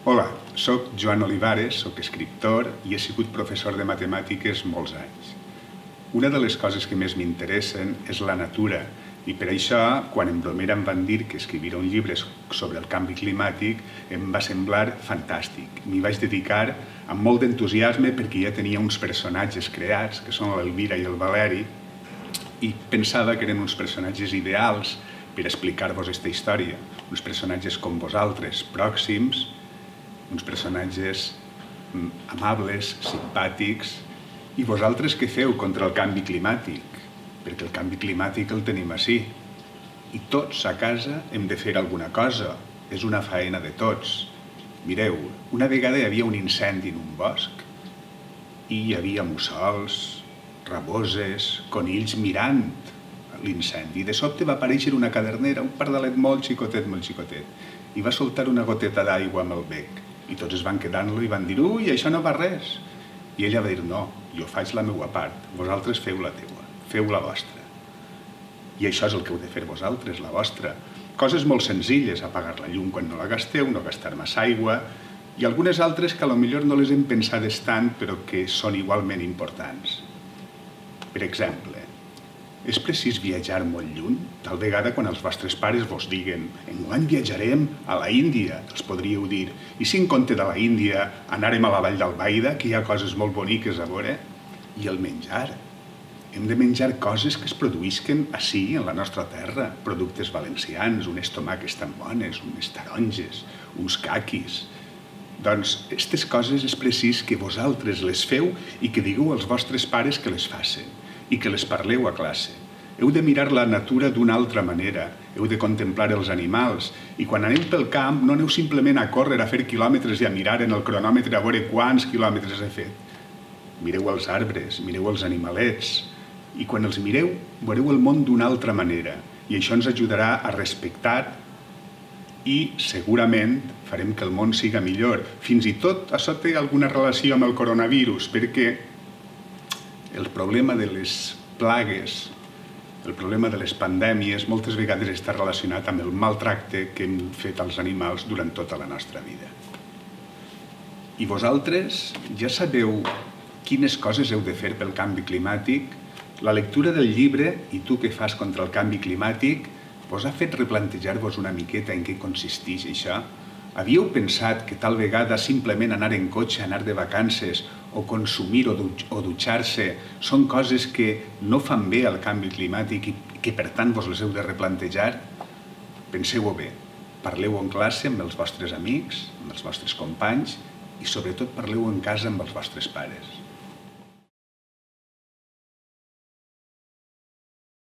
Hola, soc Joan Olivares, soc escriptor i he sigut professor de matemàtiques molts anys. Una de les coses que més m'interessen és la natura i per això, quan en bromera em van dir que escriviria un llibre sobre el canvi climàtic, em va semblar fantàstic. M'hi vaig dedicar amb molt d'entusiasme perquè ja tenia uns personatges creats, que són l'Elvira i el Valeri, i pensava que eren uns personatges ideals per explicar-vos aquesta història. Uns personatges com vosaltres, pròxims, uns personatges amables, simpàtics. I vosaltres què feu contra el canvi climàtic? Perquè el canvi climàtic el tenim ací. I tots a casa hem de fer alguna cosa. És una faena de tots. Mireu, una vegada hi havia un incendi en un bosc i hi havia mussols, raboses, conills mirant l'incendi. De sobte va aparèixer una cadernera, un pardalet molt xicotet, i va soltar una goteta d'aigua amb el bec. I tots es van quedar-lo i van dir, ui, això no va res. I ella va dir, no, jo faig la meva part, vosaltres feu la teua, feu la vostra. I això és el que heu de fer vosaltres, la vostra. Coses molt senzilles, apagar la llum quan no la gasteu, no gastar massa aigua, i algunes altres que potser no les hem pensades tant, però que són igualment importants. Per exemple, és precís viatjar molt lluny? Tal vegada quan els vostres pares vos diguen enguany viatjarem a la Índia, els podríeu dir, i si en compte de la Índia anàrem a la Vall d'Albaida, que hi ha coses molt boniques a veure? I el menjar? Hem de menjar coses que es produïsquen ací, en la nostra terra, productes valencians, unes tomàques tan bones, unes taronges, uns caquis. Doncs aquestes coses és precís que vosaltres les feu i que digueu als vostres pares que les facin i que les parleu a classe. Heu de mirar la natura d'una altra manera, heu de contemplar els animals, i quan aneu pel camp no aneu simplement a córrer, a fer quilòmetres i a mirar en el cronòmetre a veure quants quilòmetres he fet. Mireu els arbres, mireu els animalets, i quan els mireu veureu el món d'una altra manera, i això ens ajudarà a respectar i segurament farem que el món siga millor. Fins i tot això té alguna relació amb el coronavirus, perquè el problema de les plagues, el problema de les pandèmies, moltes vegades està relacionat amb el maltracte que hem fet als animals durant tota la nostra vida. I vosaltres ja sabeu quines coses heu de fer pel canvi climàtic? La lectura del llibre I tu què fas contra el canvi climàtic vos ha fet replantejar-vos una miqueta en què consisteix això? Havíeu pensat que tal vegada simplement anar en cotxe, anar de vacances o consumir o dutxar-se són coses que no fan bé al canvi climàtic i que per tant vos les heu de replantejar? Penseu-ho bé, parleu en classe amb els vostres amics, amb els vostres companys i sobretot parleu en casa amb els vostres pares.